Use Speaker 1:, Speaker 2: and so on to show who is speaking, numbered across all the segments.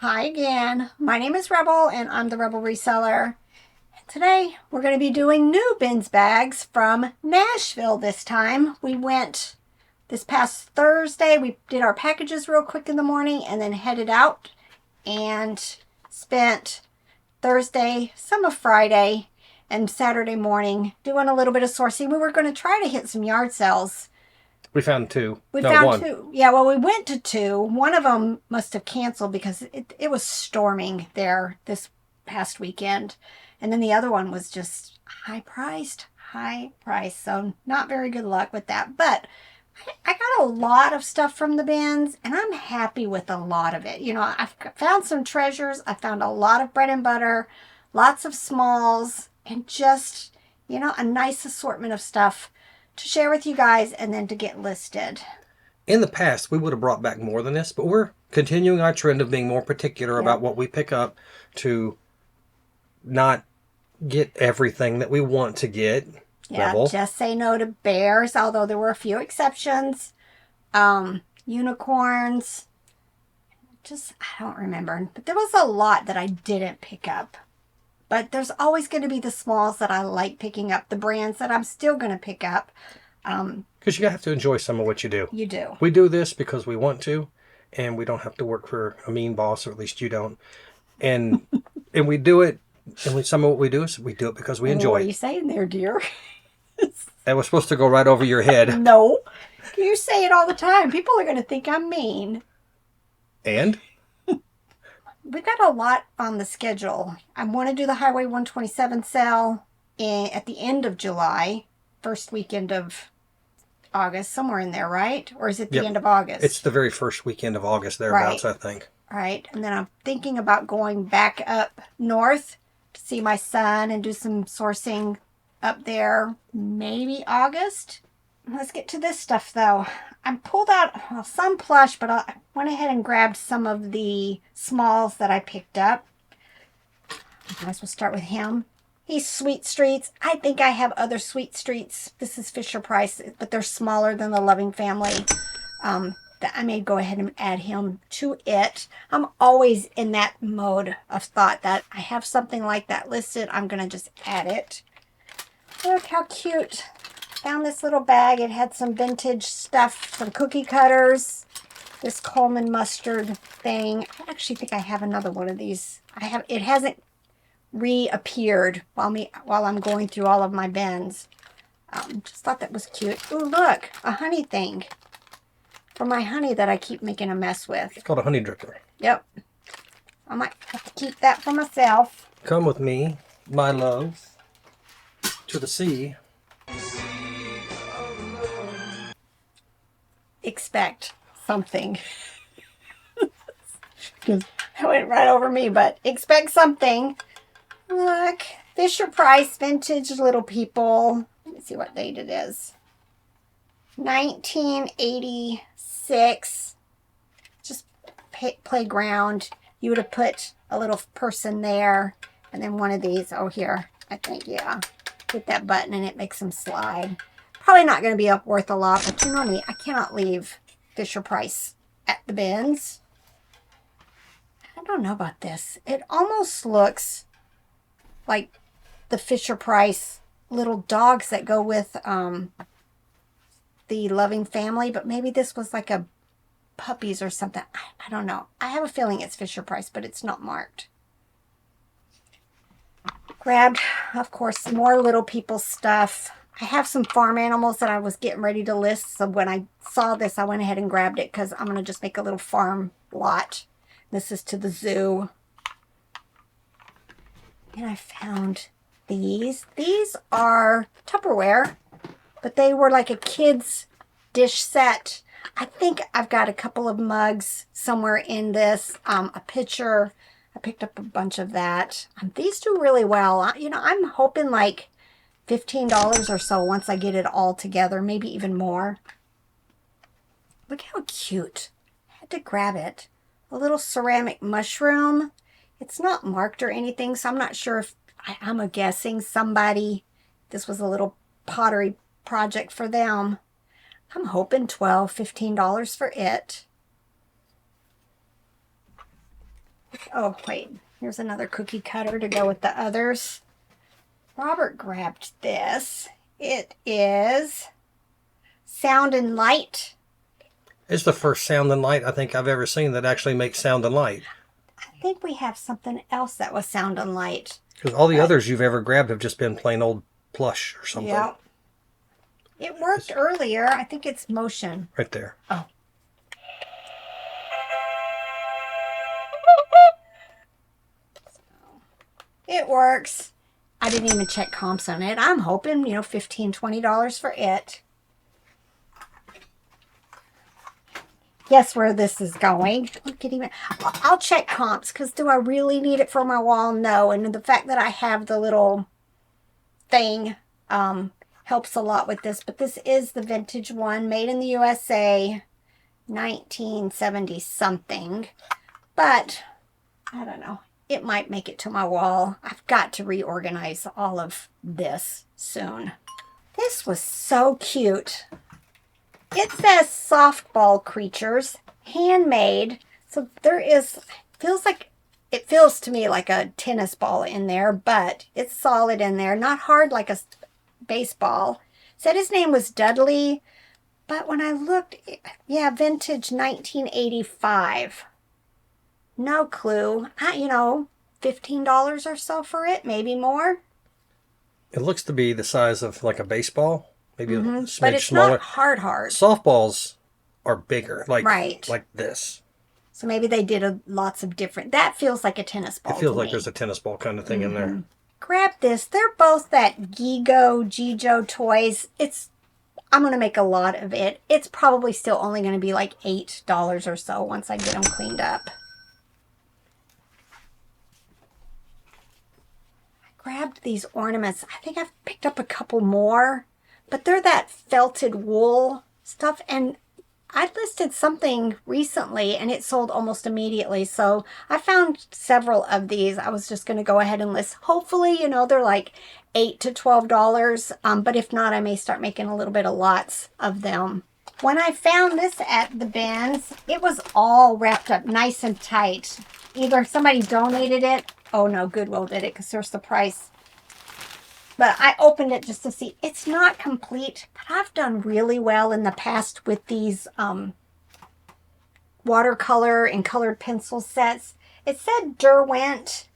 Speaker 1: Hi again. My name is Rebel and I'm the Rebel Reseller. And today we're going to be doing new bins bags from Nashville this time. We went this past Thursday. We did our packages real quick in the morning and then headed out and spent Thursday, some of Friday, and Saturday morning doing a little bit of sourcing. We were going to try to hit some yard sales.
Speaker 2: We found two.
Speaker 1: We
Speaker 2: No,
Speaker 1: found
Speaker 2: one.
Speaker 1: two. Yeah, well, we went to two. One of them must have canceled because it was storming there this past weekend. And then the other one was just high priced. So not very good luck with that. But I got a lot of stuff from the bins and I'm happy with a lot of it. You know, I've found some treasures. I found a lot of bread and butter, lots of smalls, and just, you know, a nice assortment of stuff to share with you guys and then to get listed.
Speaker 2: In the past, we would have brought back more than this, but we're continuing our trend of being more particular
Speaker 1: Yeah.
Speaker 2: about what we pick up to not get everything that we want to get.
Speaker 1: Yeah,
Speaker 2: Rebel.
Speaker 1: just say no to bears, although there were a few exceptions. Unicorns. Just, I don't remember. But there was a lot that I didn't pick up. But there's always going to be the smalls that I like picking up. The brands that I'm still going to pick up.
Speaker 2: Because you have to enjoy some of what you do.
Speaker 1: You do.
Speaker 2: We do this because we want to, and we don't have to work for a mean boss, or at least you don't. And and we do it, and some of what we do is we do it because we enjoy
Speaker 1: What are
Speaker 2: it.
Speaker 1: you saying there, dear?
Speaker 2: That was supposed to go right over your head.
Speaker 1: No. You say it all the time. People are going to think I'm mean.
Speaker 2: And?
Speaker 1: We got a lot on the schedule. I want to do the Highway 127 sale at the end of July, first weekend of August, somewhere in there, right? Or is it the
Speaker 2: Yep.
Speaker 1: end of August?
Speaker 2: It's the very first weekend of August, thereabouts,
Speaker 1: Right.
Speaker 2: I think.
Speaker 1: Right. And then I'm thinking about going back up north to see my son and do some sourcing up there, maybe August. Let's get to this stuff, though. I pulled out some plush, but I went ahead and grabbed some of the smalls that I picked up. Might as well start with him. He's Sweet Streets. I think I have other Sweet Streets. This is Fisher Price, but they're smaller than the Loving Family. That I may go ahead and add him to it. I'm always in that mode of thought that I have something like that listed. I'm going to just add it. Look how cute. Found this little bag. It had some vintage stuff, some cookie cutters, this Coleman mustard thing. I actually think I have another one of these. It hasn't reappeared while I'm going through all of my bins. Just thought that was cute. Ooh, look, a honey thing for my honey that I keep making a mess with.
Speaker 2: It's called a honey dripper.
Speaker 1: Yep. I might have to keep that for myself.
Speaker 2: Come with me, my love, to the sea.
Speaker 1: Expect something. That went right over me, but expect something. Look, Fisher Price Vintage Little People. Let me see what date it is. 1986. Just playground. You would have put a little person there, and then one of these. Oh, here. I think, yeah. Hit that button and it makes them slide. Probably not going to be worth a lot, but you know me, I cannot leave Fisher Price at the bins. I don't know about this. It almost looks like the Fisher Price little dogs that go with the Loving Family, but maybe this was like a puppies or something. I don't know. I have a feeling it's Fisher Price, but it's not marked. Grabbed, of course, some more Little People stuff. I have some farm animals that I was getting ready to list, so when I saw this, I went ahead and grabbed it because I'm going to just make a little farm lot. This is to the zoo. And I found these. These are Tupperware, but they were like a kid's dish set. I think I've got a couple of mugs somewhere in this. A pitcher. I picked up a bunch of that. These do really well. You know, I'm hoping like $15 or so once I get it all together, maybe even more. Look how cute. I had to grab it. A little ceramic mushroom. It's not marked or anything, so I'm not sure if I'm guessing somebody, this was a little pottery project for them. I'm hoping $12, $15 for it. Oh, wait. Here's another cookie cutter to go with the others. Robert grabbed this. It is Sound and Light.
Speaker 2: It's the first sound and light I think I've ever seen that actually makes sound and light.
Speaker 1: I think we have something else that was Sound and Light.
Speaker 2: Because all the others you've ever grabbed have just been plain old plush or something.
Speaker 1: Yeah. It worked earlier. I think it's motion.
Speaker 2: Right there.
Speaker 1: Oh. It works. I didn't even check comps on it. I'm hoping, you know, $15, $20 for it. Guess where this is going. Look at even. I'll check comps because do I really need it for my wall? No. And the fact that I have the little thing helps a lot with this. But this is the vintage one, made in the USA, 1970 something. But I don't know. It might make it to my wall. I've got to reorganize all of this soon. This was so cute. It says softball creatures, handmade. So there is, it feels to me like a tennis ball in there, but it's solid in there. Not hard like a baseball. Said his name was Dudley, but when I looked, yeah, vintage 1985. No clue. You know, $15 or so for it, maybe more.
Speaker 2: It looks to be the size of like a baseball. Maybe a smidge
Speaker 1: But it's
Speaker 2: smaller.
Speaker 1: not hard.
Speaker 2: Softballs are bigger, like
Speaker 1: Right.
Speaker 2: like this.
Speaker 1: So maybe they did lots of different. That feels like a tennis ball.
Speaker 2: It feels
Speaker 1: to
Speaker 2: like
Speaker 1: me.
Speaker 2: there's a tennis ball kind of thing in there.
Speaker 1: Grab this. They're both that Gijo toys. I'm going to make a lot of it. It's probably still only going to be like $8 or so once I get them cleaned up. I grabbed these ornaments. I think I've picked up a couple more, but they're that felted wool stuff. And I listed something recently and it sold almost immediately. So I found several of these. I was just going to go ahead and list. Hopefully, you know, they're like $8 to $12. But if not, I may start making a little bit of lots of them. When I found this at the bins, it was all wrapped up nice and tight. Either somebody donated it. Oh no, Goodwill did it because there's the price. But I opened it just to see. It's not complete, but I've done really well in the past with these watercolor and colored pencil sets. It said Derwent,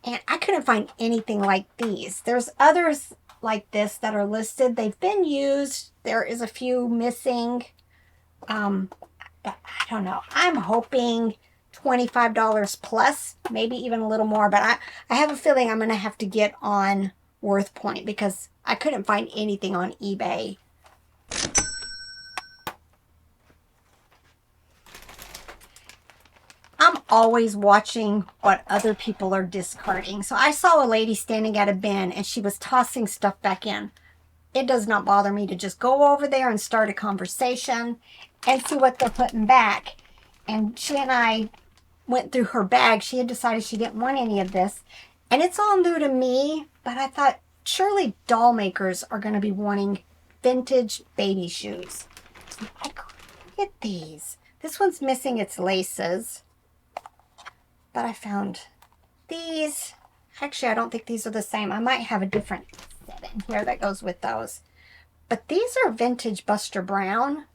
Speaker 1: and I couldn't find anything like these. There's others like this that are listed. They've been used. There is a few missing. But I don't know. I'm hoping $25 plus, maybe even a little more. But I have a feeling I'm going to have to get on WorthPoint because I couldn't find anything on eBay. I'm always watching what other people are discarding. So I saw a lady standing at a bin and she was tossing stuff back in. It does not bother me to just go over there and start a conversation and see what they're putting back. And she and I went through her bag. She had decided she didn't want any of this. And it's all new to me, but I thought surely doll makers are going to be wanting vintage baby shoes. Look at these. This one's missing its laces. But I found these. Actually, I don't think these are the same. I might have a different set in here that goes with those. But these are vintage Buster Brown.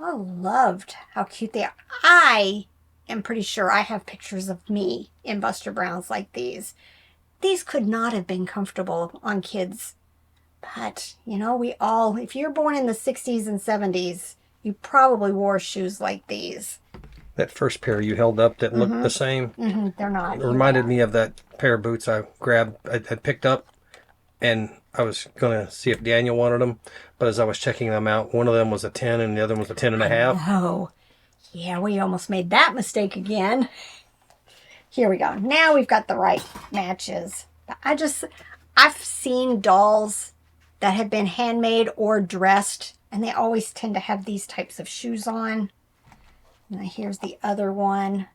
Speaker 1: I loved how cute they are. I am pretty sure I have pictures of me in Buster Browns like these. These could not have been comfortable on kids. But, you know, we all, if you're born in the 60s and 70s, you probably wore shoes like these.
Speaker 2: That first pair you held up that looked the same.
Speaker 1: They're not.
Speaker 2: It reminded me of that pair of boots I had picked up. And I was going to see if Daniel wanted them. But as I was checking them out, one of them was a 10 and the other one was a 10 and a half.
Speaker 1: Oh, yeah, we almost made that mistake again. Here we go. Now we've got the right matches. I've seen dolls that have been handmade or dressed, and they always tend to have these types of shoes on. Now here's the other one.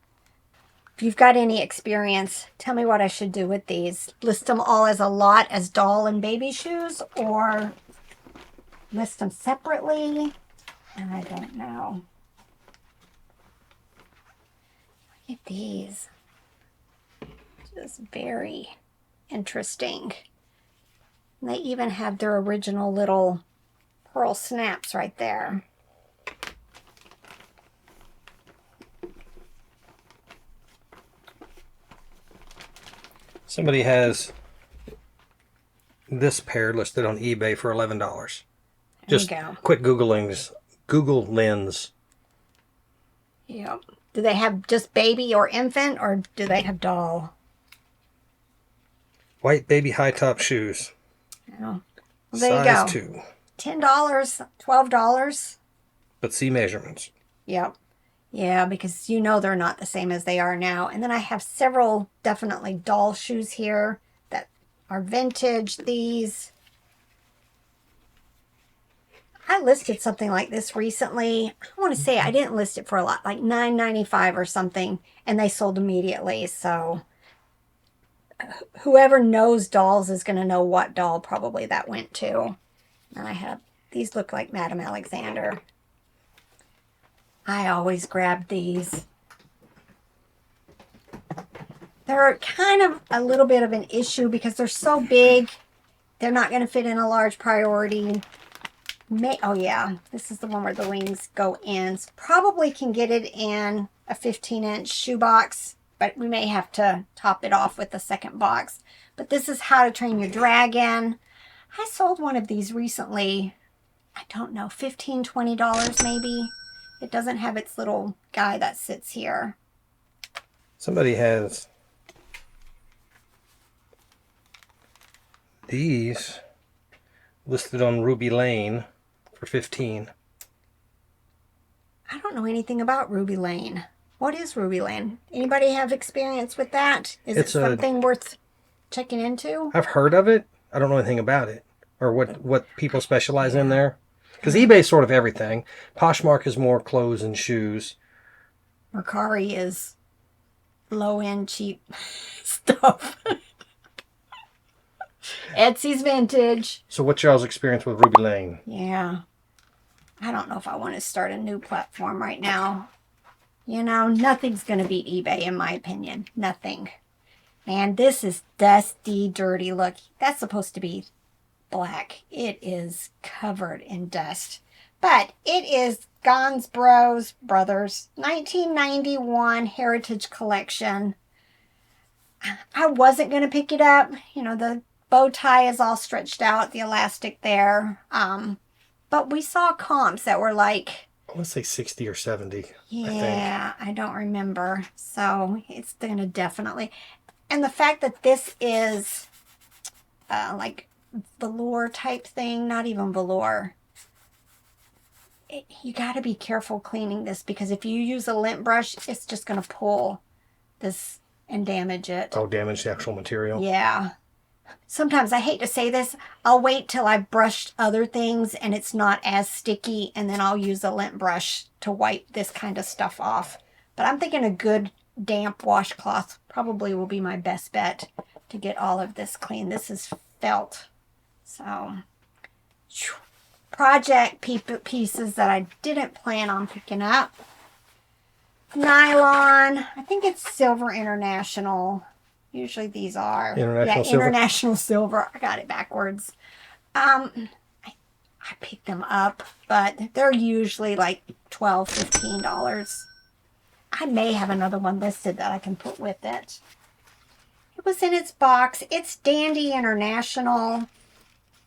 Speaker 1: If you've got any experience, tell me what I should do with these. List them all as a lot as doll and baby shoes, or list them separately. And I don't know. Look at these. Just very interesting. And they even have their original little pearl snaps right there.
Speaker 2: Somebody has this pair listed on eBay for $11. Just
Speaker 1: There you go.
Speaker 2: quick Google Lens.
Speaker 1: Yep. Do they have just baby or infant, or do they have doll?
Speaker 2: White baby high top shoes.
Speaker 1: Oh. Well, there you
Speaker 2: Size
Speaker 1: go.
Speaker 2: 2.
Speaker 1: $10, $12.
Speaker 2: But see measurements.
Speaker 1: Yep. Yeah, because you know they're not the same as they are now. And then I have several definitely doll shoes here that are vintage. These. I listed something like this recently. I want to say I didn't list it for a lot, like $9.95 or something, and they sold immediately. So whoever knows dolls is going to know what doll probably that went to. And I have, these look like Madame Alexander. I always grab these. They're kind of a little bit of an issue because they're so big. They're not going to fit in a large priority. Oh yeah, this is the one where the wings go in. So probably can get it in a 15-inch shoebox, but we may have to top it off with the second box. But this is How to Train Your Dragon. I sold one of these recently. I don't know, $15, $20 maybe. It doesn't have its little guy that sits here.
Speaker 2: Somebody has these listed on Ruby Lane for $15.
Speaker 1: I don't know anything about Ruby Lane. What is Ruby Lane? Anybody have experience with that? Is it something worth checking into?
Speaker 2: I've heard of it. I don't know anything about it or what people specialize in there. Because eBay's sort of everything. Poshmark is more clothes and shoes.
Speaker 1: Mercari is low-end, cheap stuff. Etsy's vintage.
Speaker 2: So what's y'all's experience with Ruby Lane?
Speaker 1: Yeah. I don't know if I want to start a new platform right now. You know, nothing's going to beat eBay in my opinion. Nothing. Man, this is dusty, dirty. Look, that's supposed to be black. It is covered in dust. But it is Gons Brothers 1991 Heritage Collection. I wasn't going to pick it up. You know, the bow tie is all stretched out, the elastic there. But we saw comps that were like,
Speaker 2: I want to say 60 or 70.
Speaker 1: yeah, I don't remember. So it's going to definitely. And the fact that this is like velour type thing, not even velour. You got to be careful cleaning this because if you use a lint brush, it's just going to pull this and damage it.
Speaker 2: Oh, damage the actual material?
Speaker 1: Yeah. Sometimes, I hate to say this, I'll wait till I've brushed other things and it's not as sticky, and then I'll use a lint brush to wipe this kind of stuff off. But I'm thinking a good damp washcloth probably will be my best bet to get all of this clean. This is felt. So, project pieces that I didn't plan on picking up. Nylon. I think it's Silver International. Usually these are.
Speaker 2: International Silver.
Speaker 1: International Silver. I got it backwards. I picked them up, but they're usually like $12, $15. I may have another one listed that I can put with it. It was in its box. It's Dandy International.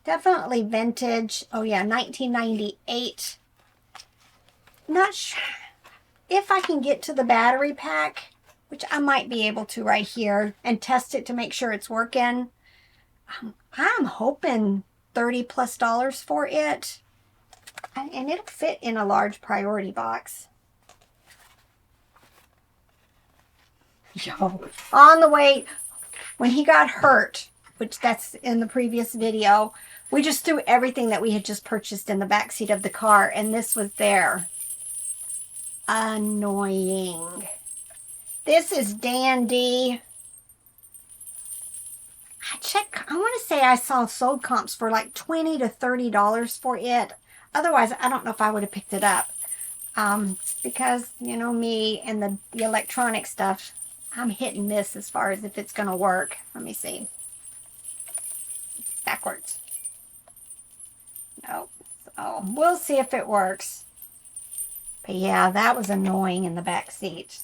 Speaker 1: Definitely vintage. Oh yeah, 1998. Not sure if I can get to the battery pack, which I might be able to right here, and test it to make sure it's working. I'm hoping $30+ for it. And it'll fit in a large priority box. Yo, on the way, when he got hurt, which that's in the previous video, we just threw everything that we had just purchased in the backseat of the car, and this was there. Annoying. This is Dandy. I want to say I saw sold comps for like $20 to $30 for it. Otherwise, I don't know if I would have picked it up. Because, you know, me and the electronic stuff, I'm hit and miss as far as if it's going to work. Let me see. Backwards. Nope. So we'll see if it works. But yeah, that was annoying in the back seat.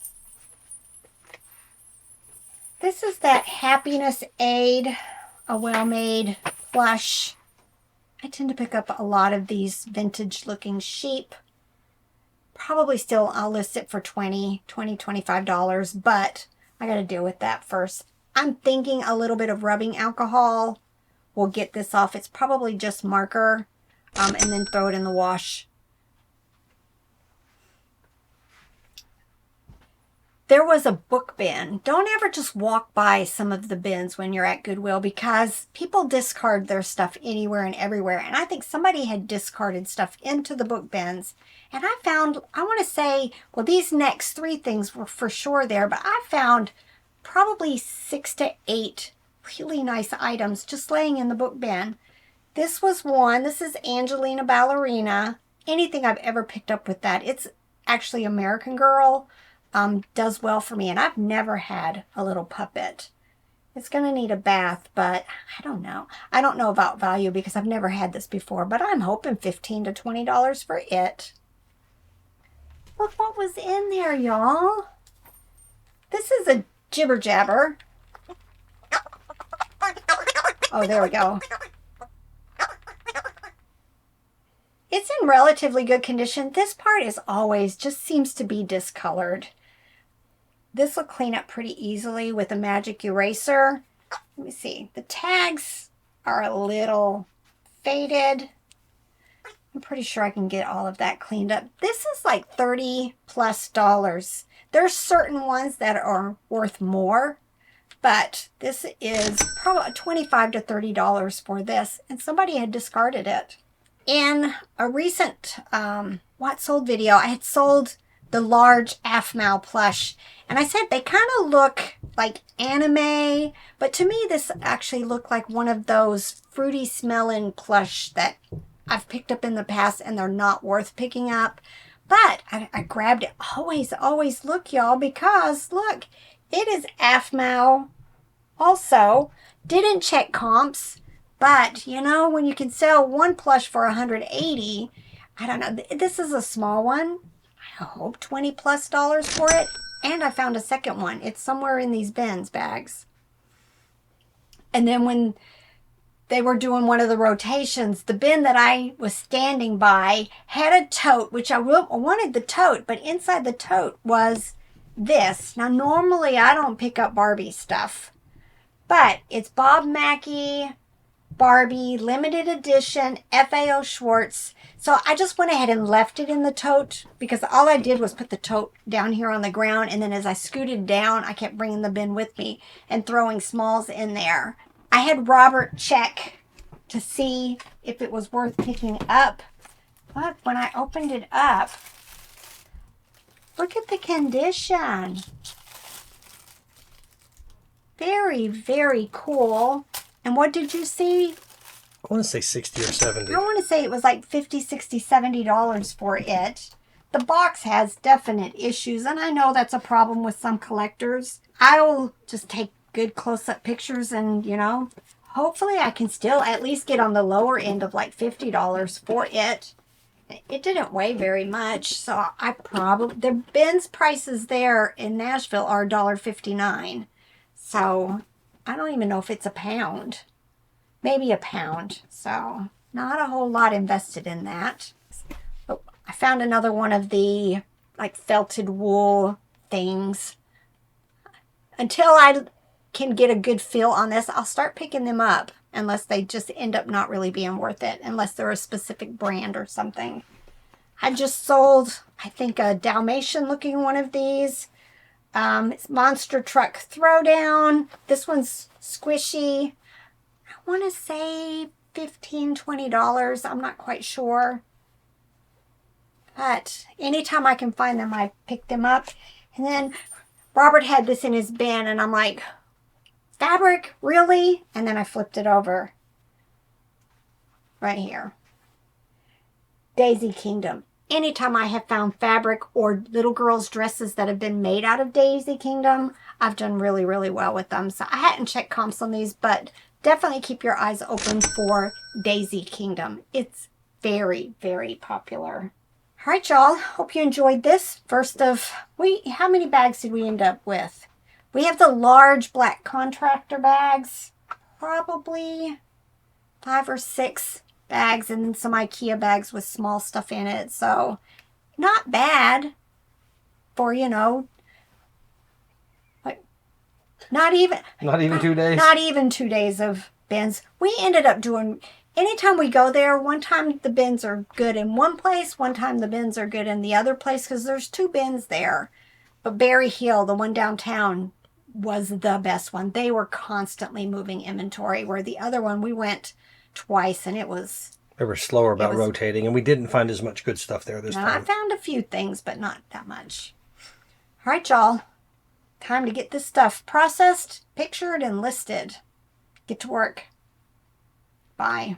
Speaker 1: This is that Happiness Aid, a well-made plush. I tend to pick up a lot of these vintage looking sheep. Probably still, I'll list it for $25, but I got to deal with that first. I'm thinking a little bit of rubbing alcohol will get this off. It's probably just marker, and then throw it in the wash. There was a book bin. Don't ever just walk by some of the bins when you're at Goodwill, because people discard their stuff anywhere and everywhere. And I think somebody had discarded stuff into the book bins. And I found, I want to say, well, these next 3 things were for sure there, but I found probably 6 to 8 really nice items just laying in the book bin. This was one. This is Angelina Ballerina. Anything I've ever picked up with that. It's actually American Girl. Does well for me, and I've never had a little puppet. It's going to need a bath, but I don't know. I don't know about value because I've never had this before, but I'm hoping $15 to $20 for it. Look what was in there, y'all. This is a jibber jabber. Oh, there we go. It's in relatively good condition. This part is always, just seems to be discolored. This will clean up pretty easily with a magic eraser. Let me see. The tags are a little faded. I'm pretty sure I can get all of that cleaned up. This is like $30+. There's certain ones that are worth more, but this is probably $25 to $30 for this, and somebody had discarded it. In a recent What Sold video, I had sold the large Aphmau plush, and I said they kind of look like anime, but to me this actually looked like one of those fruity smelling plush that I've picked up in the past, and they're not worth picking up. But I grabbed it. Always look, y'all, because look, it is Aphmau. Also, didn't check comps, but you know, when you can sell one plush for $180, I don't know. This is a small one. I hope $20+ for it. And I found a second one. It's somewhere in these bins bags. And then when they were doing one of the rotations, the bin that I was standing by had a tote, which I wanted the tote, but inside the tote was this. Now, normally I don't pick up Barbie stuff, but it's Bob Mackie Barbie limited edition FAO Schwartz. So I just went ahead and left it in the tote, because all I did was put the tote down here on the ground, and then as I scooted down, I kept bringing the bin with me and throwing smalls in there. I had Robert check to see if it was worth picking up, but when I opened it up, look at the condition. Very, very cool. And what did you see?
Speaker 2: I want to say 60 or 70.
Speaker 1: I want to say it was like $50, $60, $70 for it. The box has definite issues, and I know that's a problem with some collectors. I'll just take good close-up pictures, and, you know, hopefully I can still at least get on the lower end of like $50 for it. It didn't weigh very much, so I probably... The bins prices there in Nashville are $1.59. So I don't even know if it's a pound. Maybe a pound. So not a whole lot invested in that. Oh, I found another one of the like felted wool things. Until I can get a good feel on this, I'll start picking them up, unless they just end up not really being worth it, unless they're a specific brand or something. I just sold, I think, a Dalmatian looking one of these. It's Monster Truck Throwdown. This one's squishy. I want to say $15, $20. I'm not quite sure. But anytime I can find them, I pick them up. And then Robert had this in his bin, and I'm like, fabric? Really? And then I flipped it over. Right here. Daisy Kingdom. anytime I have found fabric or little girls' dresses that have been made out of Daisy Kingdom, I've done really, really well with them. So I hadn't checked comps on these, but definitely keep your eyes open for Daisy Kingdom. It's very, very popular. All right, y'all. Hope you enjoyed this. First of, how many bags did we end up with? We have the large black contractor bags. Probably 5 or 6 bags and some IKEA bags with small stuff in it. So not bad for, like not even
Speaker 2: 2 days.
Speaker 1: Not even 2 days of bins. We ended up doing, anytime we go there, one time the bins are good in one place, one time the bins are good in the other place, because there's 2 bins there. But Berry Hill, the one downtown, was the best one. They were constantly moving inventory, where the other one we went twice and
Speaker 2: They were slower about rotating, and we didn't find as much good stuff there this time.
Speaker 1: I found a few things, but not that much. All right, y'all. Time to get this stuff processed, pictured, and listed. Get to work. Bye.